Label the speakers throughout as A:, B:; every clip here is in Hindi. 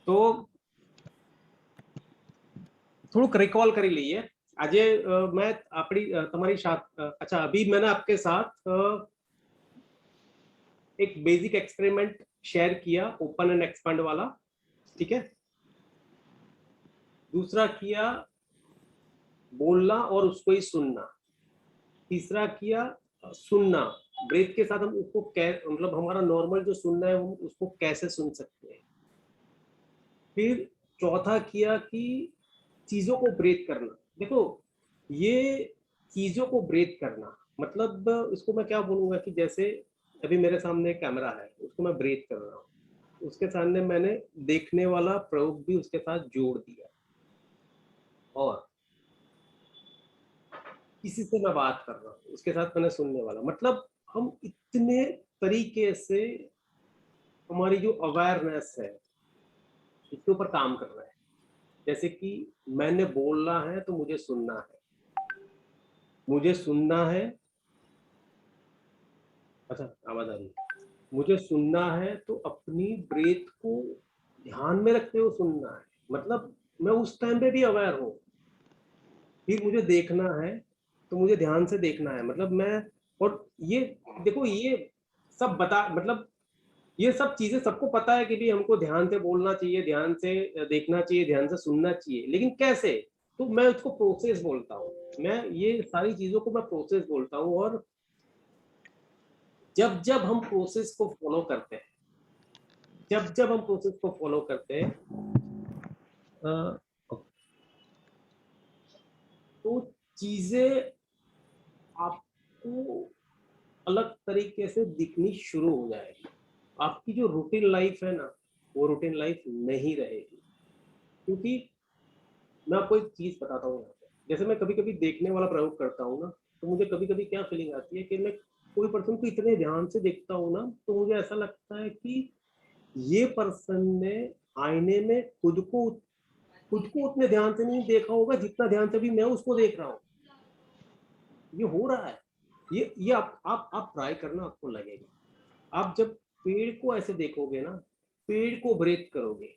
A: તો થોડુંક रिकॉल કરી લઈએ આજે मैं આપણી તમારી साथ अच्छा अभी मैंने आपके साथ एक बेसिक एक्सपेरिमेंट शेयर किया ओपन एंड एक्सपांड वाला, ठीक है। दूसरा किया बोलना और उसको ही सुनना। तीसरा किया सुनना, ब्रेथ के साथ हम उसको मतलब हमारा नॉर्मल जो सुनना है हम उसको कैसे सुन सकते हैं। फिर चौथा किया कि चीजों को ब्रेथ करना। देखो ये चीजों को ब्रेथ करना मतलब इसको मैं क्या बोलूंगा कि जैसे अभी मेरे सामने कैमरा है, उसको मैं ब्रेथ कर रहा हूँ, उसके सामने मैंने देखने वाला प्रयोग भी उसके साथ जोड़ दिया, और किसी से मैं बात कर रहा हूँ उसके साथ मैंने सुनने वाला, मतलब हम इतने तरीके से हमारी जो अवेयरनेस है इसके ऊपर काम कर रहे हैं। जैसे कि मैंने बोलना है तो मुझे सुनना है, मुझे सुनना है, अच्छा आवाज आ रही है, मुझे सुनना है तो अपनी ब्रेथ को ध्यान में रखते हुए सुनना है, मतलब मैं उस टाइम पे भी अवेयर हूँ। फिर मुझे देखना है तो मुझे ध्यान से देखना है, मतलब मैं, और ये देखो ये सब बता, मतलब ये सब चीजें सबको पता है कि भी हमको ध्यान से बोलना चाहिए, ध्यान से देखना चाहिए, ध्यान से सुनना चाहिए, लेकिन कैसे? तो मैं उसको प्रोसेस बोलता हूँ, मैं ये सारी चीजों को मैं प्रोसेस बोलता हूँ। और जब जब हम प्रोसेस को फॉलो करते हैं, जब जब हम प्रोसेस को फॉलो करते हैं तो चीजें आपको अलग तरीके से दिखनी शुरू हो जाएगी। आपकी जो रूटीन लाइफ है ना, वो रूटीन लाइफ नहीं रहेगी। क्योंकि मैं आपको एक चीज बताता हूँ यहाँ पे, जैसे मैं कभी कभी देखने वाला प्रयोग करता हूँ ना, तो मुझे कभी कभी क्या फीलिंग आती है कि मैं कोई पर्सन को इतने ध्यान से देखता हूँ ना, तो मुझे ऐसा लगता है कि ये पर्सन ने आईने में खुद को उतने ध्यान से नहीं देखा होगा जितना ध्यान से भी मैं उसको देख रहा हूँ। ये हो रहा है। ये आप ट्राई करना, आपको लगेगा। आप जब पेड़ को ऐसे देखोगे ना, पेड़ को ब्रेथ करोगे,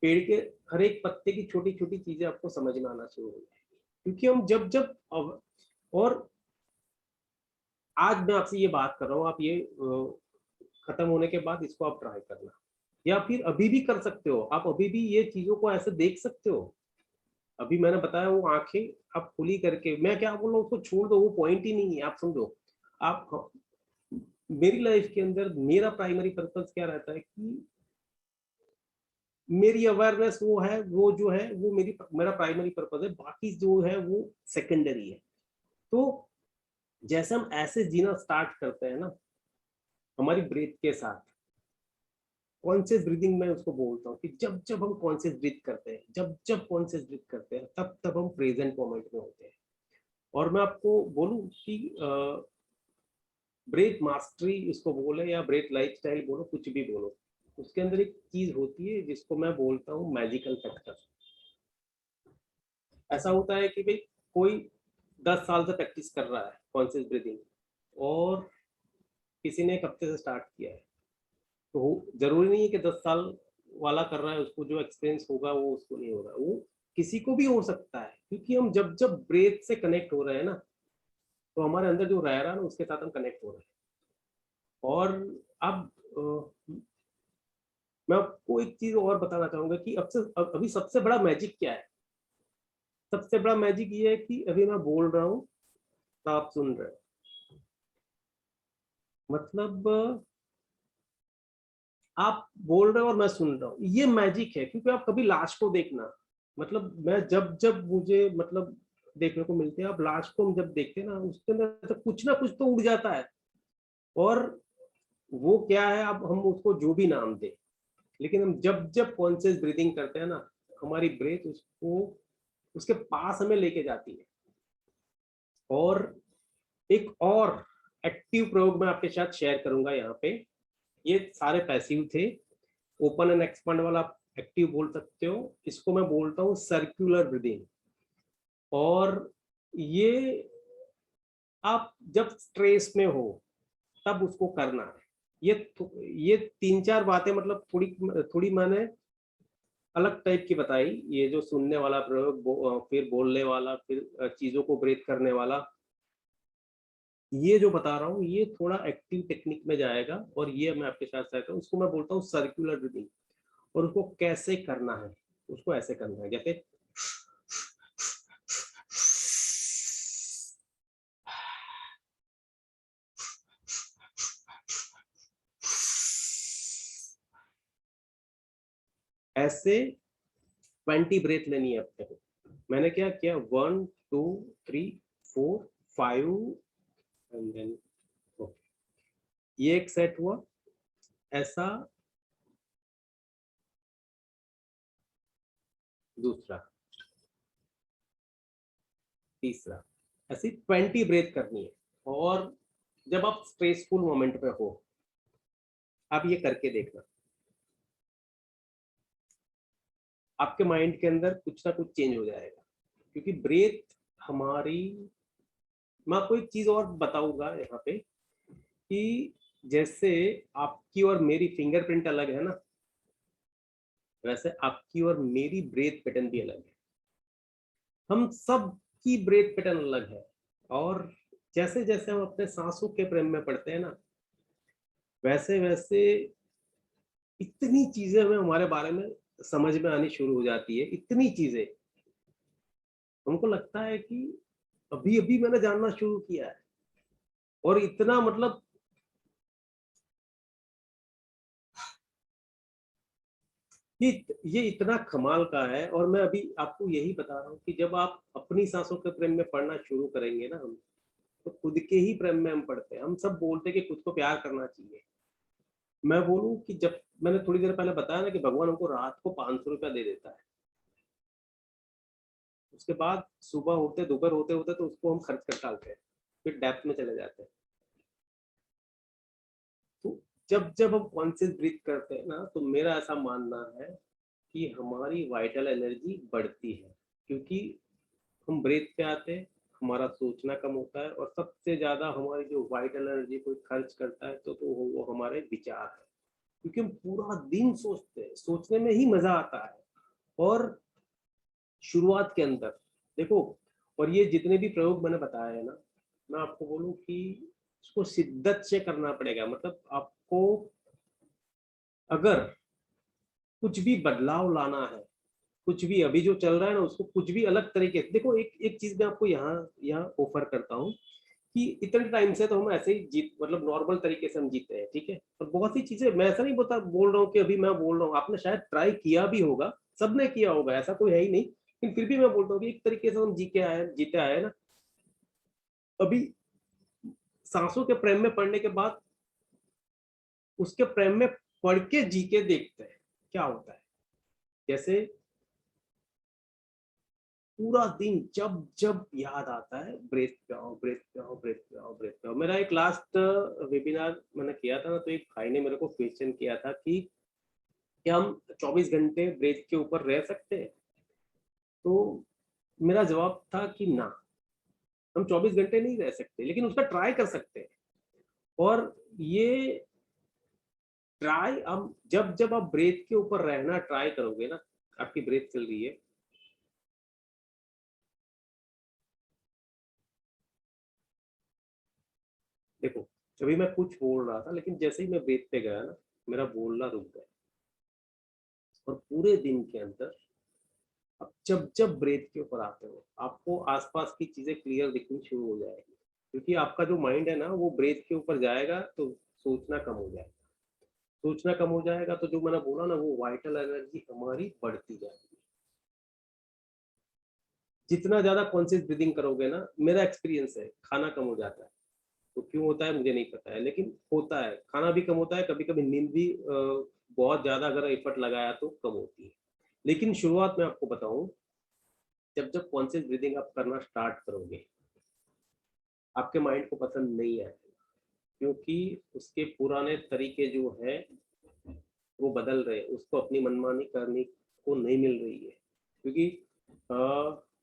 A: पेड़ के हर एक पत्ते की छोटी छोटी चीजें आपको समझ में आना शुरू हो जाएगी। क्योंकि हम जब जब और आज मैं आपसे ये बात कर रहा हूँ, आप ये खत्म होने के बाद इसको आप ट्राई करना, या फिर अभी भी कर सकते हो, आप अभी भी ये चीजों को ऐसे देख सकते हो। अभी मैंने बताया वो आंखें आप खुली करके, मैं क्या बोल रहा हूँ उसको छोड़ दो, वो पॉइंट ही नहीं है, आप समझो। आप, मेरी लाइफ के अंदर मेरा प्राइमरी पर्पस क्या रहता है कि मेरी अवेयरनेस वो है, वो जो है वो मेरा प्राइमरी पर्पस है, बाकी जो है वो सेकेंडरी है। तो जैसे हम ऐसे जीना स्टार्ट करते हैं ना हमारी ब्रीथ के साथ, कॉन्शियस ब्रीदिंग में उसको बोलता हूँ कि जब जब हम कॉन्शियस ब्रीथ करते हैं, जब जब कॉन्शियस ब्रीथ करते हैं, तब तब हम प्रेजेंट मोमेंट में होते हैं। और मैं आपको बोलूं कि ब्रेथ मास्टरी इसको बोले या ब्रेथ लाइफस्टाइल बोलो, कुछ भी बोलो, उसके अंदर एक चीज होती है जिसको मैं बोलता हूँ मैजिकल फैक्टर। ऐसा होता है कि भाई कोई 10 साल से प्रैक्टिस कर रहा है कॉन्शियस ब्रीदिंग, और किसी ने एक हफ्ते से स्टार्ट किया है, तो जरूरी नहीं है कि 10 साल वाला कर रहा है उसको जो एक्सपीरियंस होगा वो उसको नहीं होगा, वो किसी को भी हो सकता है। क्योंकि हम जब जब ब्रेथ से कनेक्ट हो रहे हैं ना, तो हमारे अंदर जो रह रहा है ना उसके साथ हम कनेक्ट हो रहे हैं। और अब मैं आपको एक चीज और बताना चाहूंगा कि अभी सबसे बड़ा मैजिक क्या है। सबसे बड़ा मैजिक ये है कि अभी मैं बोल रहा हूँ तो आप सुन रहे हो, मतलब आप बोल रहे हो और मैं सुन रहा हूँ, ये मैजिक है। क्योंकि आप कभी लास्ट को देखना, मतलब मैं जब जब मुझे मतलब देखने को मिलते हैं, आप लास्ट को हम जब देखते हैं ना, उसके अंदर तो कुछ ना कुछ तो उड़ जाता है। और वो क्या है, अब हम उसको जो भी नाम दें, लेकिन हम जब जब कॉन्शियस ब्रीदिंग करते हैं ना, हमारी ब्रेथ उसको उसके पास हमें लेके जाती है। और एक और एक्टिव प्रयोग मैं आपके साथ शेयर करूंगा यहाँ पे। ये सारे पैसिव थे, ओपन एंड एक्सपांड वाला एक्टिव बोल सकते हो, इसको मैं बोलता हूँ सर्कुलर ब्रीदिंग। और ये आप जब स्ट्रेस में हो तब उसको करना है। ये 3-4 बातें मतलब थोड़ी थोड़ी मैंने अलग टाइप की बताई। ये जो सुनने वाला प्रयोग, फिर बोलने वाला, फिर चीजों को ब्रेक करने वाला, ये जो बता रहा हूँ ये थोड़ा एक्टिव टेक्निक में जाएगा, और ये मैं आपके साथ चाहता हूँ, उसको मैं बोलता हूँ सर्कुलर ब्रीदिंग। और उसको कैसे करना है, उसको ऐसे करना है जैसे ऐसे 20 ब्रेथ लेनी है अपने को। मैंने क्या किया, 1 2 3 4 5 एंड देन ये एक सेट हुआ। ऐसा दूसरा, तीसरा, ऐसी 20 ब्रेथ करनी है। और जब आप स्ट्रेसफुल मोमेंट पे हो, आप ये करके देखना, आपके माइंड के अंदर कुछ ना कुछ चेंज हो जाएगा। क्योंकि ब्रेथ हमारी, मैं आपको एक चीज और बताऊंगा यहाँ पे कि जैसे आपकी और मेरी फिंगरप्रिंट अलग है ना, वैसे आपकी और मेरी ब्रेथ पैटर्न भी अलग है। हम सब की ब्रेथ पैटर्न अलग है। और जैसे जैसे हम अपने सांसों के प्रेम में पड़ते हैं ना, वैसे वैसे इतनी चीजें हमें हमारे बारे में समझ में आनी शुरू हो जाती है। इतनी चीजें हमको लगता है कि अभी अभी मैंने जानना शुरू किया है। और इतना मतलब ये ये इतना कमाल का है। और मैं अभी आपको यही बता रहा हूँ कि जब आप अपनी सांसों के प्रेम में पढ़ना शुरू करेंगे ना, हम तो खुद के ही प्रेम में हम पढ़ते हैं। हम सब बोलते हैं कि खुद को प्यार करना चाहिए। मैं बोलूं कि जब मैंने थोड़ी देर पहले बताया ना कि भगवान हमको रात को 500 रुपया दे देता है, उसके बाद सुबह होते दोपहर होते होते तो उसको हम खर्च कर डालते हैं, फिर डेप्थ में चले जाते हैं। तो जब जब हम कॉन्शियस ब्रीथ करते हैं ना, तो मेरा ऐसा मानना है कि हमारी वाइटल एनर्जी बढ़ती है। क्योंकि हम ब्रेथ पे आते हैं, हमारा सोचना कम होता है, और सबसे ज्यादा हमारी जो वाइटल एनर्जी कोई खर्च करता है तो वो हमारे विचार है। क्योंकि हम पूरा दिन सोचते हैं, सोचने में ही मजा आता है। और शुरुआत के अंदर देखो, और ये जितने भी प्रयोग मैंने बताए हैं ना, मैं आपको बोलूं कि इसको शिद्दत से करना पड़ेगा। मतलब आपको अगर कुछ भी बदलाव लाना है, कुछ भी अभी जो चल रहा है ना उसको कुछ भी अलग तरीके से देखो। एक एक चीज मैं आपको यहाँ यहाँ ऑफर करता हूँ कि इतने टाइम से तो हम ऐसे ही जीत, मतलब नॉर्मल तरीके से हम जीते हैं, ठीक है। और बहुत सी चीजें मैं ऐसा नहीं बोल रहा हूँ कि अभी मैं बोल रहा हूँ, आपने शायद ट्राई किया भी होगा, सबने किया होगा, ऐसा कोई है ही नहीं। लेकिन फिर भी मैं बोलता हूँ कि एक तरीके से हम जीते आए ना। अभी सांसों के प्रेम में पड़ने के बाद उसके प्रेम में पढ़ के जी के देखते हैं क्या होता है। जैसे पूरा दिन जब जब याद आता है, ब्रेथ पे आओ, ब्रेथ पे आओ, ब्रेथ पे आओ, ब्रेथ पे आओ। मेरा एक लास्ट वेबिनार मैंने किया था ना, तो एक भाई ने मेरे को क्वेश्चन किया था कि क्या हम 24 घंटे ब्रेथ के ऊपर रह सकते हैं। तो मेरा जवाब था कि ना, हम 24 घंटे नहीं रह सकते, लेकिन उसका ट्राई कर सकते हैं। और ये ट्राई, हम जब जब आप ब्रेथ के ऊपर रहना ट्राई करोगे ना, आपकी ब्रेथ चल रही है, देखो अभी मैं कुछ बोल रहा था, लेकिन जैसे ही मैं ब्रेथ पे गया ना, मेरा बोलना रुक गया। और पूरे दिन के अंदर अब जब जब ब्रेथ के ऊपर आते हो, आपको आसपास की चीजें क्लियर दिखनी शुरू हो जाएगी। क्योंकि आपका जो माइंड है ना, वो ब्रेथ के ऊपर जाएगा तो सोचना कम हो जाएगा। सोचना कम हो जाएगा तो जो मैंने बोला ना, वो वाइटल एनर्जी हमारी बढ़ती जाएगी। जितना ज्यादा कॉन्शियस ब्रीदिंग करोगे ना, मेरा एक्सपीरियंस है, खाना कम हो जाता है। तो क्यों होता है मुझे नहीं पता है, लेकिन होता है। खाना भी कम होता है, कभी कभी नींद भी बहुत ज्यादा अगर एफर्ट लगाया तो कम होती है। लेकिन शुरुआत में आपको बताऊं, जब जब कॉन्शियस ब्रीदिंग आप करना स्टार्ट करोगे, आपके माइंड को पसंद नहीं आएगा। क्योंकि उसके पुराने तरीके जो है वो बदल रहे हैं, उसको अपनी मनमानी करने को नहीं मिल रही है। क्योंकि अ,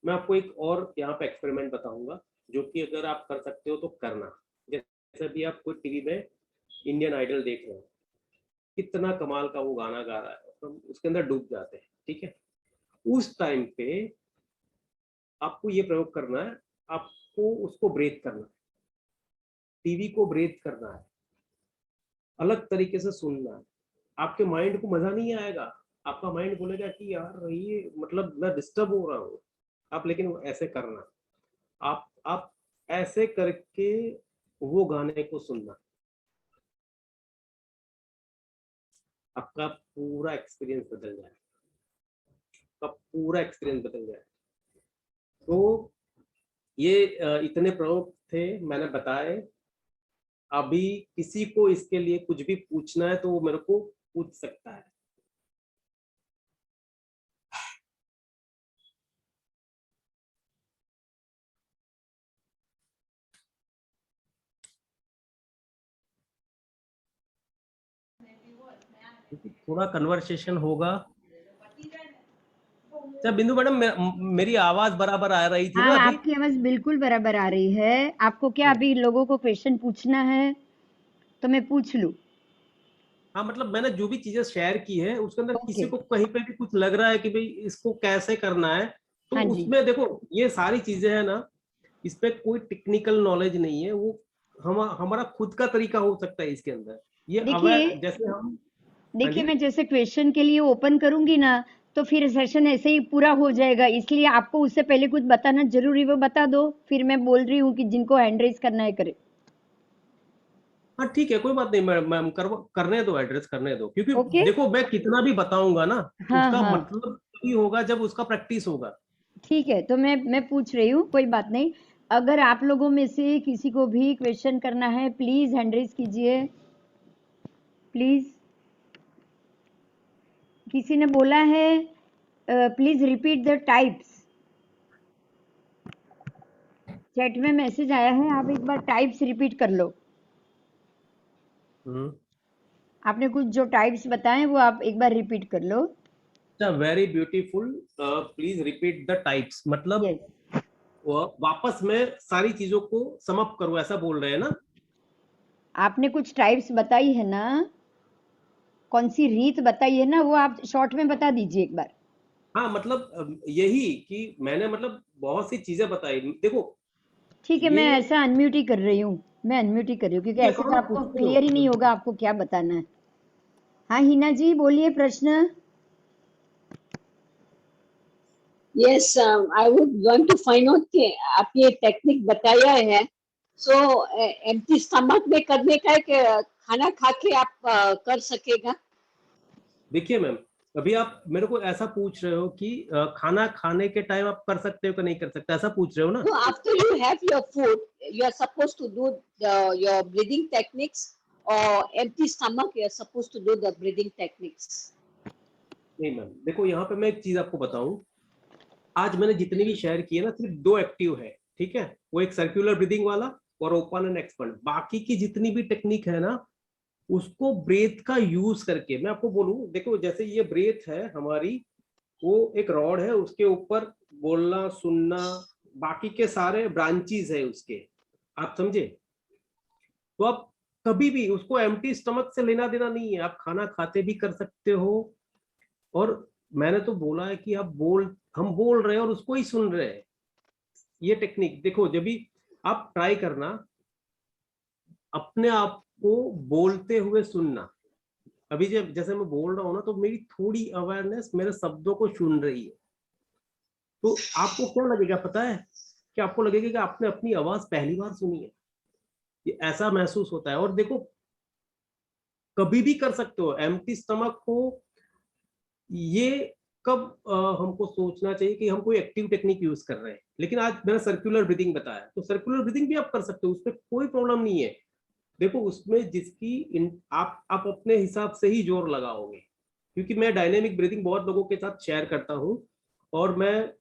A: मैं आपको एक और यहाँ पे एक्सपेरिमेंट बताऊंगा, जो कि अगर आप कर सकते हो तो करना। जैसे भी आप कोई टीवी में इंडियन आइडल देख रहे हो, कितना कमाल का वो गाना गा रहा है, तो उसके अंदर डूब जाते हैं। ठीक है, उस टाइम पे आपको ये प्रयोग करना है, आपको उसको ब्रेक करना है, टीवी को ब्रेक करना है, अलग तरीके से सुनना है। आपके माइंड को मजा नहीं आएगा, आपका माइंड बोलेगा कि यार ये मतलब मैं डिस्टर्ब हो रहा हूँ। आप लेकिन ऐसे करना, आप ऐसे करके वो गाने को सुनना, आपका पूरा एक्सपीरियंस बदल जाए, आपका पूरा एक्सपीरियंस बदल जाए। तो ये इतने प्रयोग थे मैंने बताए। अभी किसी को इसके लिए कुछ भी पूछना है तो वो मेरे को पूछ सकता है। थोड़ा कन्वर्सेशन होगा। अच्छा बिंदु मैडम, मेरी आवाज बराबर आ रही थी
B: हाँ,
A: ना अभी?
B: आपकी आवाज बिल्कुल बराबर आ रही है। आपको क्या अभी लोगों को क्वेश्चन पूछना है तो मैं पूछ लूं?
A: हाँ, मतलब मैंने जो भी चीजें शेयर की है उसके अंदर
B: ओके।
A: किसी को कहीं पे भी कुछ लग रहा है कि भाई इसको कैसे करना है, तो
B: हाँ जी।
A: उसमें देखो ये सारी चीजें है ना, इस पे कोई टेक्निकल नॉलेज नहीं है, वो हमारा खुद का तरीका हो सकता है इसके अंदर। ये
B: देखिए
A: अवेयर जैसे हम। हाँ
B: देखिए
A: जी।
B: मैं जैसे क्वेश्चन के लिए ओपन करूंगी ना, तो फिर सेशन ऐसे ही पूरा हो जाएगा, इसलिए आपको उससे पहले कुछ बताना जरूरी, वो बता दो, फिर मैं बोल रही हूँ कि जिनको हैंड रेज करना है करे।
A: हाँ ठीक है, कोई बात नहीं मैम, करने दो, एड्रेस करने दो, क्योंकि
B: ओके।
A: देखो मैं कितना भी बताऊंगा ना,
B: हाँ
A: उसका
B: हाँ,
A: मतलब तभी होगा जब उसका प्रैक्टिस होगा।
B: ठीक है, तो मैं पूछ रही हूँ, कोई बात नहीं। अगर आप लोगों में से किसी को भी क्वेश्चन करना है, प्लीज हैंड रेज कीजिए, प्लीज। किसी ने बोला है please repeat the types, chat में मैसेज आया है, आप एक बार टाइप्स रिपीट कर लो।
A: हम्म।
B: आपने कुछ जो टाइप्स बताए वो आप एक बार रिपीट कर लो।
A: अच्छा, very beautiful, please repeat the types, मतलब
B: यस।
A: वापस में सारी चीजों को समअप करो, ऐसा बोल रहे हैं ना?
B: आपने कुछ टाइप्स बताई है ना, कौन सी रीत बताई है ना, वो आप शॉर्ट में बता दीजिए एक बार।
A: हाँ, मतलब यही कि मैंने मतलब बहुत सी चीजें बताई, देखो
B: ठीक है, मैं
A: ये।
B: ऐसा अनम्यूट ही कर रही हूँ, मैं अनम्यूट ही कर रही हूँ, क्योंकि
A: ये
B: ऐसे
A: करो
B: तो
A: ना,
B: आपको
A: पूछते
B: क्लियर ही नहीं
A: रहो।
B: होगा आपको क्या बताना है। हाँ हिना जी, बोलिए प्रश्न।
C: Yes, I would want to find out कि आप ये टेक्निक बताया है, सो एम्प्टी स्टमक में करने का है कि खाना खा के आप कर सकेगा?
A: देखिए मैम, अभी आप मेरे को ऐसा पूछ रहे हो कि खाना खाने के टाइम आप कर सकते हो कि नहीं कर सकते, ऐसा पूछ रहे हो ना?
C: No, after you have your food, you are supposed to do your breathing techniques, or empty stomach, you are supposed to do the breathing techniques.
A: नहीं मैम, देखो यहाँ पे मैं एक चीज आपको बताऊं, आज मैंने जितने भी शेयर किए ना, सिर्फ दो एक्टिव है, ठीक है? वो एक सर्कुलर ब्रीदिंग वाला और ओपन एंड एक्सपेंड। बाकी की जितनी भी टेक्निक है ना, उसको ब्रेथ का यूज करके मैं आपको बोलूं, देखो जैसे ये ब्रेथ है हमारी, वो एक रॉड है, उसके ऊपर बोलना सुनना, बाकी के सारे ब्रांचीज है उसके, आप समझे? तो आप कभी भी उसको एम्प्टी स्टमक से लेना देना नहीं है, आप खाना खाते भी कर सकते हो। और मैंने तो बोला है कि हम बोल रहे हैं और उसको ही सुन रहे हैं। ये टेक्निक देखो, जब भी आप ट्राई करना, अपने आप को बोलते हुए सुनना। अभी जब जैसे मैं बोल रहा हूँ ना, तो मेरी थोड़ी अवेयरनेस मेरे शब्दों को सुन रही है, तो आपको क्या लगेगा पता है? कि आपको लगेगा कि आपने अपनी आवाज पहली बार सुनी है, ये ऐसा महसूस होता है। और देखो, कभी भी कर सकते हो एम्प्टी स्टमक को। ये कब हमको सोचना चाहिए कि हम कोई एक्टिव टेक्निक यूज कर रहे हैं, लेकिन आज मैंने सर्कुलर ब्रीदिंग बताया, तो सर्कुलर ब्रीदिंग भी आप कर सकते हो, उसमें कोई प्रॉब्लम नहीं है। देखो उसमें आप अपने हिसाब से ही जोर लगाओगे, क्योंकि मैं डायनेमिक ब्रीदिंग बहुत लोगों के साथ शेयर करता हूँ, और मैं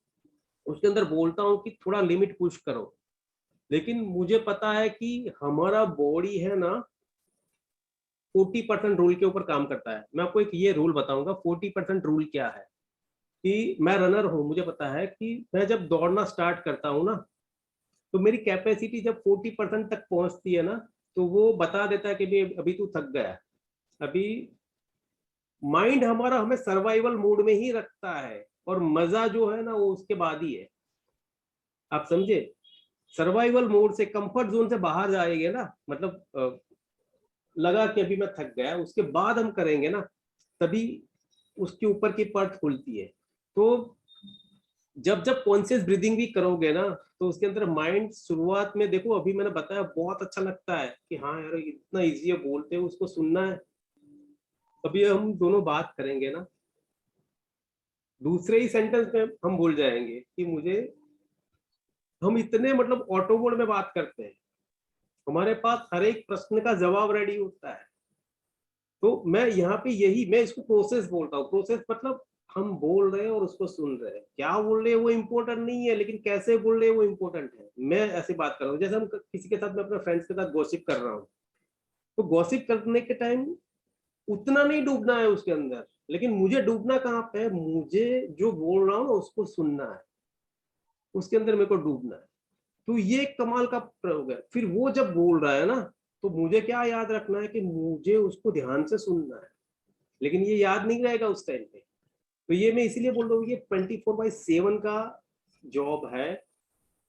A: उसके अंदर बोलता हूँ कि थोड़ा लिमिट पुश करो, लेकिन मुझे पता है कि हमारा बॉडी है ना, 40% रूल के ऊपर काम करता है। मैं आपको एक ये रूल बताऊंगा, 40% रूल क्या है। कि मैं रनर हूं, मुझे पता है कि मैं जब दौड़ना स्टार्ट करता हूं ना, तो मेरी कैपेसिटी जब 40% तक पहुंचती है ना, तो वो बता देता है कि भी अभी तू थक गया। अभी माइंड हमारा हमें सर्वाइवल मोड में ही रखता है, और मजा जो है ना वो उसके बाद ही है। आप समझे? सर्वाइवल मोड से, कंफर्ट जोन से बाहर जाएंगे ना, मतलब लगा कि अभी मैं थक गया, उसके बाद हम करेंगे ना, तभी उसके ऊपर की परत खुलती है। तो जब जब कॉन्शियस ब्रीदिंग भी करोगे ना, तो उसके अंदर माइंड शुरुआत में, देखो अभी मैंने बताया बहुत अच्छा लगता है कि हाँ यार इतना इजी है, बोलते हैं उसको सुनना है। अभी हम दोनों बात करेंगे ना, दूसरे ही सेंटेंस में हम भूल जाएंगे कि मुझे, हम इतने मतलब ऑटो मोड में बात करते हैं, हमारे पास हर एक प्रश्न का जवाब रेडी होता है। तो मैं यहाँ पे यही, मैं इसको प्रोसेस बोलता हूँ। प्रोसेस मतलब हम बोल रहे हैं और उसको सुन रहे हैं, क्या बोल रहे हैं वो इम्पोर्टेंट नहीं है, लेकिन कैसे बोल रहे हैं वो इम्पोर्टेंट है। मैं ऐसे बात कर रहा हूँ जैसे हम किसी के साथ, मैं अपने फ्रेंड्स के साथ गॉसिप कर रहा हूँ, तो गॉसिप करने के टाइम उतना नहीं डूबना है उसके अंदर, लेकिन मुझे डूबना कहाँ पे है, मुझे जो बोल रहा हूँ ना उसको सुनना है, उसके अंदर मेरे को डूबना है। तो ये एक कमाल का प्रयोग है। फिर वो जब बोल रहा है ना, तो मुझे क्या याद रखना है कि मुझे उसको ध्यान से सुनना है, लेकिन ये याद नहीं रहेगा उस टाइम पे। तो ये मैं इसीलिए बोल रहा हूँ, ये 24/7 का जॉब है,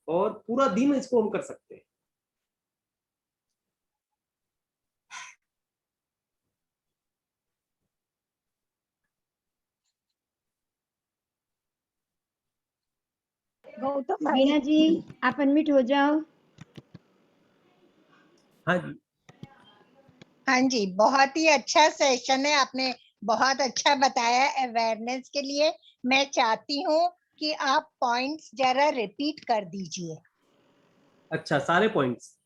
A: और पूरा दिन इसको हम कर सकते हैं।
C: गौतम भाई,
B: वीणा जी, आप अनम्यूट हो जाओ।
A: हाँ जी।
D: हाँ जी, बहुत ही अच्छा सेशन है, आपने बहुत अच्छा बताया अवेयरनेस के लिए। मैं चाहती हूँ कि आप पॉइंट्स जरा रिपीट कर दीजिए।
A: अच्छा, सारे पॉइंट्स?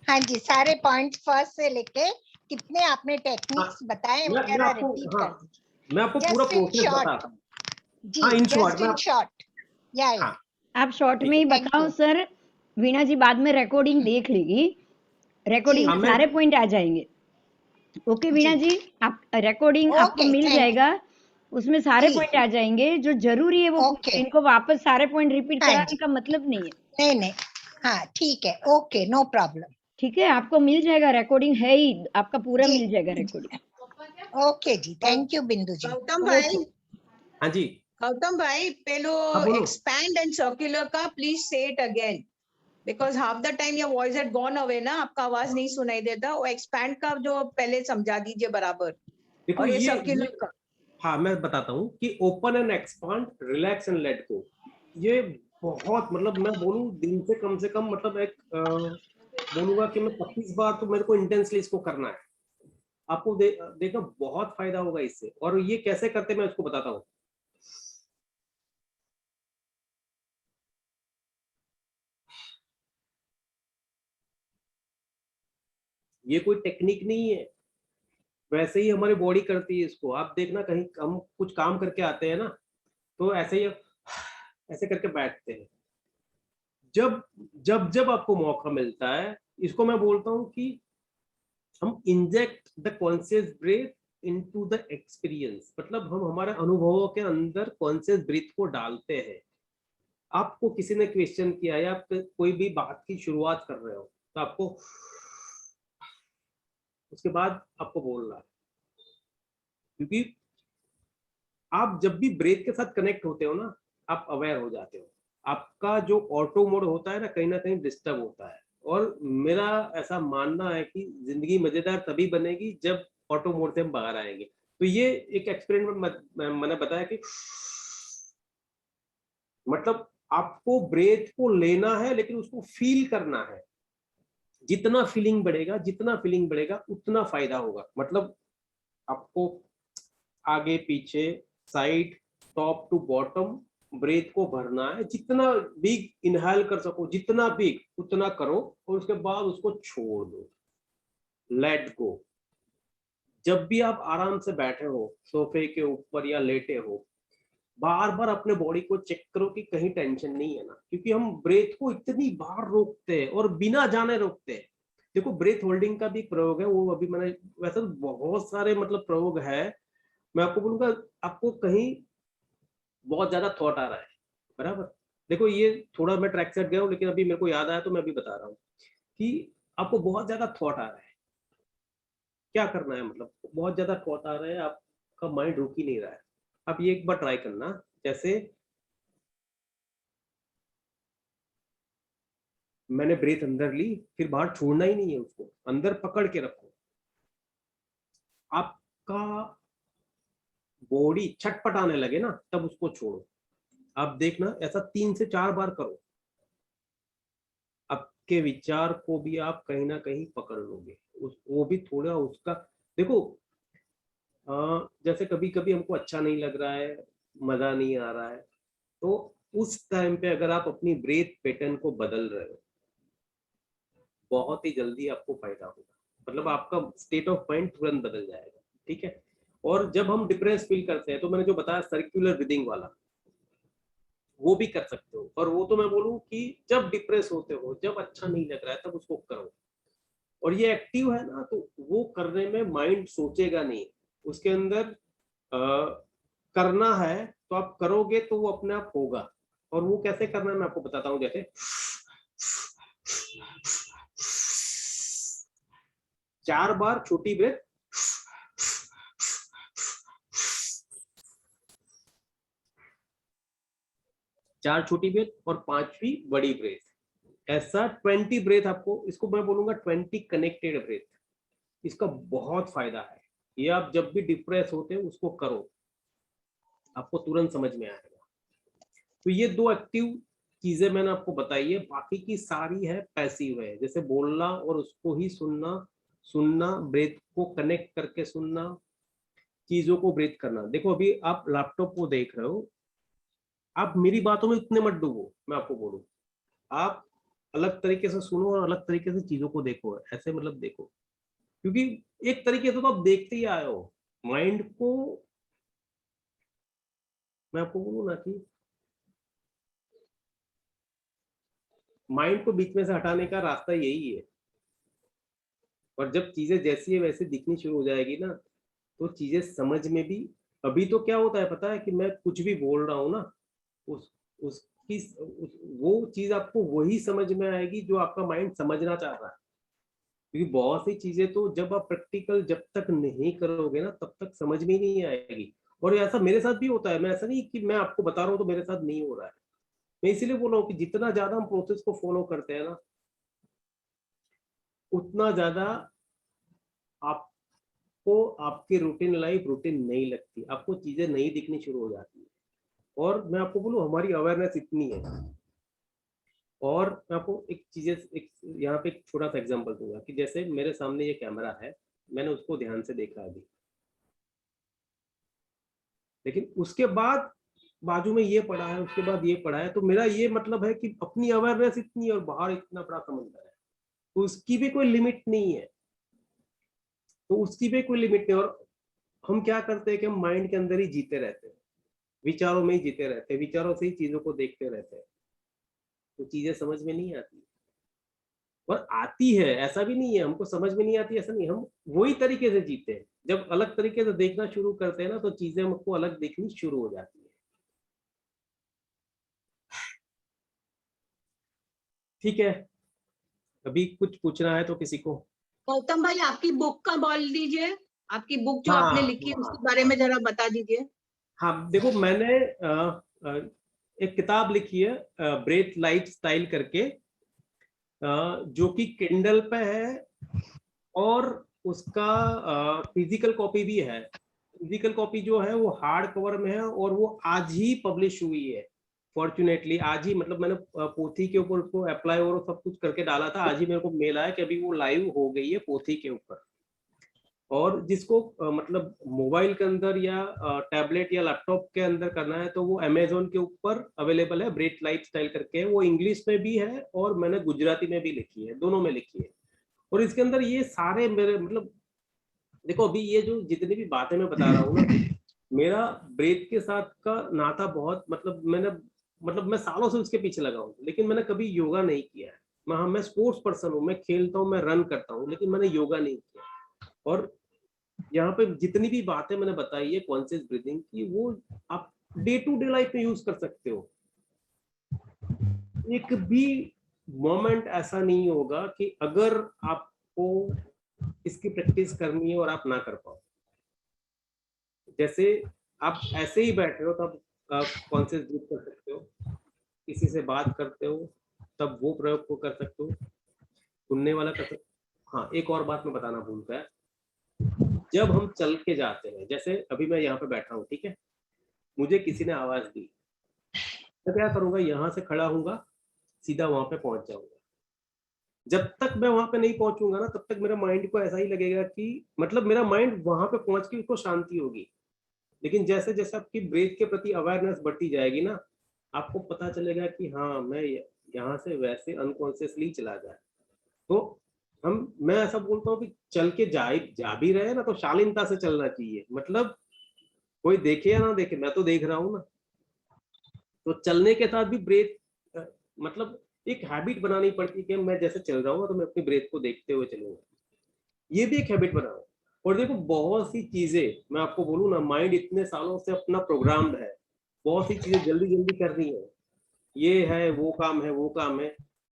D: हाँ जी, सारे पॉइंट्स फर्स्ट से लेके कितने आपने टेक्निक्स बताए वो
A: मैं
D: जरा
A: आपको,
D: रिपीट
A: हाँ,
D: कर दीजिए।
A: मैं आपको पूरा
D: जस्ट इन
A: प्रोसेस
D: शॉर्ट
A: बताता हूँ।
D: जी,
A: हाँ, इन शॉर्ट
D: जस्ट
A: में
D: इन शॉर्ट। या
A: हाँ,
B: आप शॉर्ट
A: ठीक
B: में
A: है।
B: ही
D: थैंक
B: बताओ
D: यू
B: सर, वीणा जी बाद में रिकॉर्डिंग देख लेगी, रिकॉर्डिंग
D: जी
B: में
A: हाँ,
B: सारे पॉइंट आ जाएंगे। ओके वीणा
D: जी,
B: जी, आप रिकॉर्डिंग आपको
D: ओके,
B: मिल
D: थैंक
B: जाएगा, उसमें सारे
D: जी,
B: पॉइंट आ जाएंगे। जो जरूरी है वो पूछिए,
D: ओके,
B: इनको वापस सारे पॉइंट रिपीट
D: हाँ
B: कराने
D: जी,
B: का मतलब नहीं है।
D: नहीं नहीं, हाँ ठीक है, ओके, नो प्रॉब्लम।
B: ठीक है, आपको मिल जाएगा, रिकॉर्डिंग है ही, आपका पूरा
D: जी
B: मिल जाएगा रिकॉर्डिंग।
D: ओके जी, थैंक यू बिंदु जी।
E: गौतम भाई,
A: हाँ जी।
E: गौतम भाई, पेलो
A: हाँ, बोलो।
E: एक्सपैंड एंड सर्कुलर का प्लीज से it again, because half the time your voice had gone away ना, आपका आवाज नहीं सुनाई देता। वो एक्सपैंड का जो पहले समझा दीजिए बराबर,
A: देखो
E: और ये
A: ये
E: सर्कुलर का।
A: हाँ, मैं बताता हूँ कि open and expand, relax and let go, ये बहुत, मतलब मैं बोलूँ दिन से कम मतलब एक बोलूंगा कि मैं 25 बार तो मेरे को इंटेंसली इसको करना है। आपको देखो बहुत फायदा होगा इससे। और ये कैसे करते मैं उसको बताता हूँ। ये कोई टेक्निक नहीं है, वैसे ही हमारी बॉडी करती है इसको। आप देखना, कहीं हम कुछ काम करके आते हैं ना, तो ऐसे ही ऐसे करके बैठते हैं। जब जब जब आपको मौका मिलता है, इसको मैं बोलता हूँ कि हम inject the conscious breath into the experience, मतलब हम हमारे अनुभवों के अंदर कॉन्शियस ब्रीथ को डालते हैं। आपको किसी ने क्वेश्चन किया, या आप कोई भी बात की शुरुआत कर रहे हो, तो आपको उसके बाद आपको बोलना है, क्योंकि आप जब भी ब्रेथ के साथ कनेक्ट होते हो ना, आप अवेयर हो जाते हो। आपका जो ऑटो मोड होता है ना कहीं डिस्टर्ब होता है। और मेरा ऐसा मानना है कि जिंदगी मजेदार तभी बनेगी जब ऑटो मोड से हम बाहर आएंगे। तो ये एक एक्सपेरिमेंट मैंने बताया कि मतलब आपको ब्रेथ को लेना है, लेकिन उसको फील करना है। जितना फीलिंग बढ़ेगा उतना फायदा होगा। मतलब आपको आगे पीछे, side, top to bottom breath को भरना है। जितना बिग इनहेल कर सको, जितना बिग उतना करो, और उसके बाद उसको छोड़ दो, लेट गो। जब भी आप आराम से बैठे हो सोफे के ऊपर या लेटे हो, बार बार अपने बॉडी को चेक करो कि कहीं टेंशन नहीं है ना, क्योंकि हम ब्रेथ को इतनी बार रोकते हैं और बिना जाने रोकते हैं। देखो ब्रेथ होल्डिंग का भी प्रयोग है, वो अभी मैंने, वैसे तो बहुत सारे मतलब प्रयोग है। मैं आपको बोलूंगा, आपको कहीं बहुत ज्यादा थॉट आ रहा है, बराबर। देखो ये थोड़ा मैं ट्रैक सेट गया हूँ, लेकिन अभी मेरे को याद आया तो मैं अभी बता रहा हूँ कि आपको बहुत ज्यादा थॉट आ रहा है, क्या करना है, मतलब बहुत ज्यादा थॉट आ रहा है, आपका माइंड रुक ही नहीं रहा है, आप ये एक बार ट्राई करना, जैसे मैंने ब्रेथ अंदर ली, फिर बाहर छोड़ना ही नहीं है, उसको अंदर पकड़ के रखो, आपका बॉडी छटपटाने लगे ना तब उसको छोड़ो। आप देखना ऐसा 3 से 4 बार करो, आपके विचार को भी आप कहीं ना कहीं पकड़ लोगे, वो भी थोड़ा उसका देखो। जैसे कभी कभी हमको अच्छा नहीं लग रहा है, मजा नहीं आ रहा है, तो उस टाइम पे अगर आप अपनी ब्रेथ पैटर्न को बदल रहे हो, बहुत ही जल्दी आपको फायदा होगा, मतलब आपका स्टेट ऑफ माइंड तुरंत बदल जाएगा। ठीक है, और जब हम डिप्रेस फील करते हैं तो मैंने जो बताया सर्कुलर ब्रीदिंग वाला, वो भी कर सकते हो, और वो तो मैं बोलूँ कि जब डिप्रेस होते हो, जब अच्छा नहीं लग रहा है, तब उसको करो। और ये एक्टिव है ना, तो वो करने में माइंड सोचेगा नहीं, उसके अंदर करना है तो आप करोगे तो वो अपने आप होगा। और वो कैसे करना है मैं आपको बताता हूँ, जैसे 4 बार छोटी ब्रेथ, 4 छोटी ब्रेथ और 5वीं बड़ी ब्रेथ, ऐसा 20 ब्रेथ आपको, इसको मैं बोलूंगा 20 कनेक्टेड ब्रेथ। इसका बहुत फायदा है, ये आप जब भी डिप्रेस होते हो उसको करो, आपको तुरंत समझ में आएगा। तो ये 2 एक्टिव चीजें मैंने आपको बताई है, बाकी की सारी है पैसिव है, जैसे बोलना और उसको ही सुनना, सुनना, ब्रेथ को कनेक्ट करके सुनना, चीजों को ब्रेथ करना। देखो अभी आप लैपटॉप को देख रहे हो, आप मेरी बातों में इतने मत डूबो, मैं आपको बोलूं, आप अलग तरीके से सुनो और अलग तरीके से चीजों को देखो, ऐसे मतलब देखो, क्योंकि एक तरीके से तो आप देखते ही आए हो। माइंड को मैं आपको बोलूं ना कि माइंड को बीच में से हटाने का रास्ता यही है, और जब चीजें जैसी है वैसे दिखनी शुरू हो जाएगी ना, तो चीजें समझ में भी, अभी तो क्या होता है पता है कि मैं कुछ भी बोल रहा हूँ ना, वो चीज आपको वही समझ में आएगी जो आपका माइंड समझना चाह रहा है, क्योंकि बहुत सी चीजें तो जब आप प्रैक्टिकल जब तक नहीं करोगे ना तब तक समझ में ही नहीं आएगी। और ऐसा मेरे साथ भी होता है, मैं ऐसा नहीं कि मैं आपको बता रहा हूँ तो मेरे साथ नहीं हो रहा है, मैं इसीलिए बोल रहा हूँ कि जितना ज्यादा हम प्रोसेस को फॉलो करते हैं ना, उतना ज्यादा आपको आपकी रूटीन लाइफ रूटीन नहीं लगती, आपको चीजें नहीं दिखनी शुरू हो जाती है। और मैं आपको बोलूं हमारी अवेयरनेस इतनी है, और मैं आपको एक चीजें एक यहाँ पे एक छोटा सा एग्जांपल दूंगा कि जैसे मेरे सामने ये कैमरा है, मैंने उसको ध्यान से देखा अभी, लेकिन उसके बाद बाजू में ये पड़ा है, उसके बाद ये पड़ा है, तो मेरा ये मतलब है कि अपनी अवेयरनेस इतनी और बाहर इतना बड़ा समंदर है, तो उसकी भी कोई लिमिट नहीं है, तो उसकी भी कोई लिमिट नहीं। और हम क्या करते हैं कि हम माइंड के अंदर ही जीते रहते हैं, विचारों में ही जीते रहते हैं, विचारों से ही चीजों को देखते रहते हैं, तो चीजें समझ में नहीं आती, और आती है ऐसा भी नहीं है हमको समझ में नहीं आती, ऐसा नहीं, हम वही तरीके से जीते हैं। जब अलग तरीके से देखना शुरू करते हैं ना, तो चीजें हमको अलग दिखनी शुरू हो जाती है। ठीक है, अभी कुछ पूछना है तो किसी को?
E: गौतम भाई आपकी बुक का बोल दीजिए, आपकी बुक जो
A: हाँ
E: आपने लिखी है
A: हाँ
E: उसके बारे में जरा बता दीजिए।
A: हाँ, देखो मैंने एक किताब लिखी है ब्रेथ लाइफ स्टाइल करके, जो कि किंडल पे है, और उसका फिजिकल कॉपी भी है। फिजिकल कॉपी जो है वो हार्ड कवर में है, और वो आज ही पब्लिश हुई है, फॉर्चुनेटली आज ही, मतलब मैंने पोथी के ऊपर उसको अप्लाई और सब कुछ करके डाला था, आज ही मेरे को मेल आया कि अभी वो लाइव हो गई है पोथी के ऊपर। और जिसको मतलब मोबाइल के अंदर या टैबलेट या लैपटॉप के अंदर करना है, तो वो अमेजोन के ऊपर अवेलेबल है, ब्रेथ लाइफ स्टाइल करके, वो इंग्लिश में भी है और मैंने गुजराती में भी लिखी है, दोनों में लिखी है। और इसके अंदर ये सारे मेरे मतलब, देखो अभी ये जो जितनी भी बातें मैं बता रहा हूँ ना, मेरा ब्रेथ के साथ का नाता बहुत, मतलब मैं सालों से उसके पीछे लगा हूँ, लेकिन मैंने कभी योगा नहीं किया है। मैं स्पोर्ट्स पर्सन हूँ, मैं खेलता हूँ, मैं रन करता हूँ, लेकिन मैंने योगा नहीं किया। और यहाँ पे जितनी भी बातें मैंने बताई है कॉन्शियस ब्रीदिंग की, वो आप डे टू डे लाइफ में यूज कर सकते हो। एक भी मोमेंट ऐसा नहीं होगा कि अगर आपको इसकी प्रैक्टिस करनी है और आप ना कर पाओ। जैसे आप ऐसे ही बैठे हो तब आप कॉन्शियस कर सकते हो, किसी से बात करते हो तब वो प्रयोग को कर सकते हो, सुनने वाला कर सकते हो। हाँ, एक और बात मैं बताना भूल गया, जब हम चल के जाते हैं, जैसे अभी मैं यहाँ पे बैठा हूँ, ठीक है, मुझे किसी ने आवाज दी, मैं क्या करूंगा, यहाँ से खड़ा हूँगा, सीधा वहां पे पहुंच जाऊंगा। जब तक मैं वहां पे नहीं पहुंचूंगा ना, तब तक मेरा माइंड को ऐसा ही लगेगा कि मतलब मेरा माइंड वहां पे पहुंच के उसको शांति होगी। लेकिन जैसे जैसे आपकी ब्रेथ के प्रति अवेयरनेस बढ़ती जाएगी ना, आपको पता चलेगा कि हाँ मैं यहाँ से वैसे अनकॉन्शियसली चला गया। तो मैं ऐसा बोलता हूँ कि चल के जा भी रहे ना तो शालीनता से चलना चाहिए, मतलब कोई देखे या ना देखे, मैं तो देख रहा हूँ ना। तो चलने के साथ भी ब्रेथ मतलब एक हैबिट बनानी पड़ती है कि मैं जैसे चल रहा हूँ तो मैं अपनी ब्रेथ को देखते हुए चलूंगा, ये भी एक हैबिट बनाओ। और देखो बहुत सी चीजें मैं आपको बोलूँ ना, माइंड इतने सालों से अपना प्रोग्राम्ड है, बहुत सी चीजें जल्दी जल्दी करनी है, ये है वो काम है वो काम है।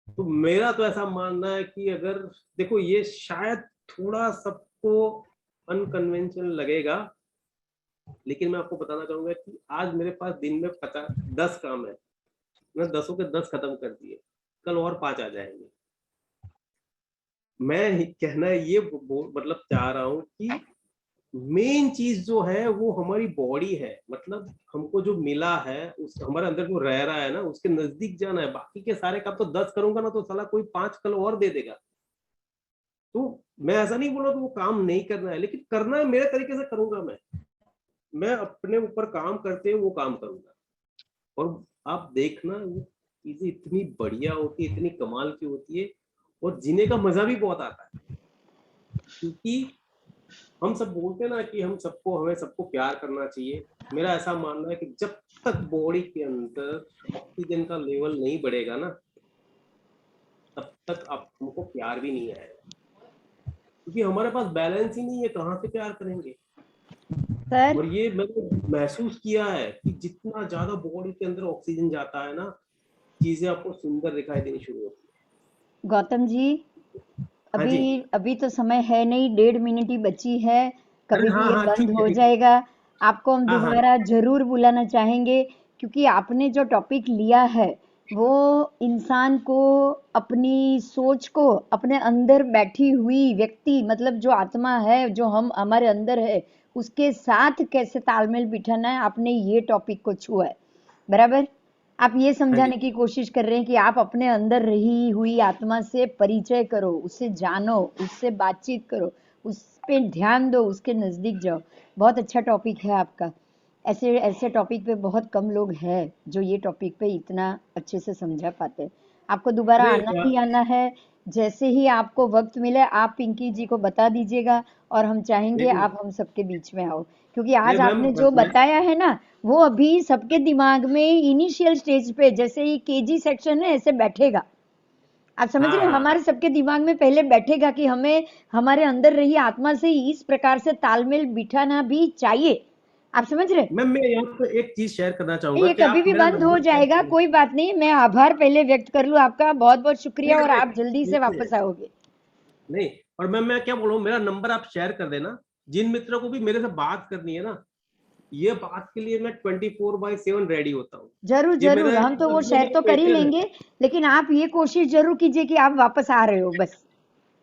A: तो मेरा तो ऐसा मानना है कि अगर देखो ये शायद थोड़ा सबको अनकन्वेंशनल लगेगा, लेकिन मैं आपको बताना चाहूंगा कि आज मेरे पास दिन में 10 काम है, मैं 10 के 10 खत्म कर दिए, कल और 5 आ जाएंगे। मैं कहना ये मतलब चाह रहा हूँ कि मेन चीज जो है वो हमारी बॉडी है, मतलब हमको जो मिला है उस हमारे अंदर जो रह रहा है ना उसके नजदीक जाना है। बाकी के सारे काम तो 10 करूंगा ना तो साला कोई 5 कल और दे देगा। तो मैं ऐसा नहीं बोल रहा कि वो काम नहीं करना है, लेकिन करना है मेरे तरीके से करूंगा। मैं अपने ऊपर काम करते हुए वो काम करूंगा। और आप देखना वो चीजें इतनी बढ़िया होती है, इतनी कमाल की होती है, और जीने का मजा भी बहुत आता है। क्योंकि हम सब बोलते हैं ना कि हमें सबको प्यार करना चाहिए। मेरा ऐसा मानना है कि जब तक बॉडी के अंदर ऑक्सीजन का लेवल नहीं बढ़ेगा ना, तब तक आप हमको प्यार भी नहीं आएगा, क्योंकि हमारे पास बैलेंस ही नहीं है, कहाँ से प्यार करेंगे।
B: सर
A: और ये मैंने महसूस किया है कि जितना ज्यादा बॉडी के अंदर ऑक्सीजन जाता है ना, चीजें आपको सुंदर दिखाई देनी शुरू होती है।
B: गौतम जी,
A: हाँ जी,
B: अभी तो समय है नहीं, 1.5 मिनट ही बची है, कभी भी
A: हाँ
B: ये
A: हाँ
B: बंद
A: ठीक है
B: हो
A: ठीक है।
B: जाएगा। आपको हम
A: हाँ हाँ
B: दोबारा जरूर बुलाना चाहेंगे, क्योंकि आपने जो टॉपिक लिया है वो इंसान को अपनी सोच को, अपने अंदर बैठी हुई व्यक्ति मतलब जो आत्मा है जो हम हमारे अंदर है उसके साथ कैसे तालमेल बिठाना है, आपने ये टॉपिक को छुआ है। बराबर, आप ये
A: हाँ
B: समझाने
A: जी,
B: की कोशिश कर रहे हैं कि आप अपने अंदर रही हुई आत्मा से परिचय करो, उससे जानो, उससे बातचीत करो, उस पे ध्यान दो, उसके नजदीक जाओ। बहुत अच्छा टॉपिक है आपका। ऐसे ऐसे टॉपिक पे बहुत कम लोग हैं जो ये टॉपिक पे इतना अच्छे से समझा पाते हैं। आपको दोबारा
A: अरे
B: आना ही आना है। जैसे ही आपको वक्त मिले आप पिंकी जी को बता दीजिएगा, और हम चाहेंगे
A: नहीं
B: आप हम सबके बीच में आओ, क्योंकि
A: नहीं
B: आज
A: मैम,
B: आपने जो
A: मैं
B: बताया है ना वो अभी सबके दिमाग में इनिशियल स्टेज पे, जैसे ही केजी सेक्शन है ऐसे बैठेगा। आप समझ
A: हाँ
B: रहे हैं,
A: हाँ
B: हमारे सबके दिमाग में पहले बैठेगा कि हमें हमारे अंदर रही आत्मा से इस प्रकार से तालमेल बिठाना भी चाहिए। आप समझ रहे हैं?
A: मैम, मैं यहाँ पे एक चीज शेयर करना चाहूंगा
B: ये
A: कि
B: कभी
A: आप
B: भी
A: मेरा
B: बंद हो
A: नंबर शेयर
B: जाएगा,
A: करें।
B: कोई बात नहीं। मैं आभार पहले व्यक्त कर लूं आपका, बहुत बहुत शुक्रिया,
A: नहीं
B: और
A: नहीं
B: आप जल्दी से
A: नहीं
B: वापस आओगे।
A: नहीं, और मैं क्या बोल रहा हूँ, मेरा नंबर आप शेयर कर देना। जिन मित्रों को भी मेरे से बात करनी है ना, ये बात के लिए मैं 24/7 रेडी होता हूँ।
B: जरूर
A: ये मेरा
B: जरूर, हम तो वो
A: मतलब
B: शेयर
A: मेरा
B: तो कर ही
A: पेशेंस है।
B: लेंगे, लेकिन आप ये कोशिश जरूर कीजिए कि आप वापस आ रहे हो बस।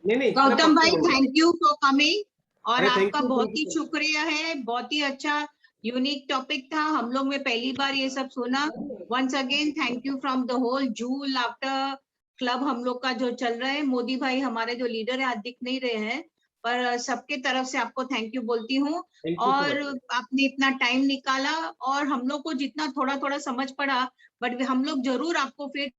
A: नहीं नहीं, अरे
E: गौतम
A: पक्का
E: भाई
A: होगा।
E: थैंक यू फॉर कमिंग, और
A: अरे
E: आपका बहुत
A: थैंक
E: ही
A: यू।
E: शुक्रिया है, बहुत ही अच्छा यूनिक टॉपिक था, हम लोग में पहली बार ये सब सुना। Once again thank you from the whole जूल लाफ्टर क्लब हम लोग का जो चल रहा है। मोदी भाई हमारे जो लीडर है आज दिख नहीं रहे हैं, पर सबके तरफ से आपको थैंक यू बोलती हूँ।
A: थैंक यू सो
E: और
A: मच।
E: आपने इतना टाइम निकाला, और हम लोग को जितना थोड़ा थोड़ा समझ पड़ा, बट हम लोग जरूर आपको फिर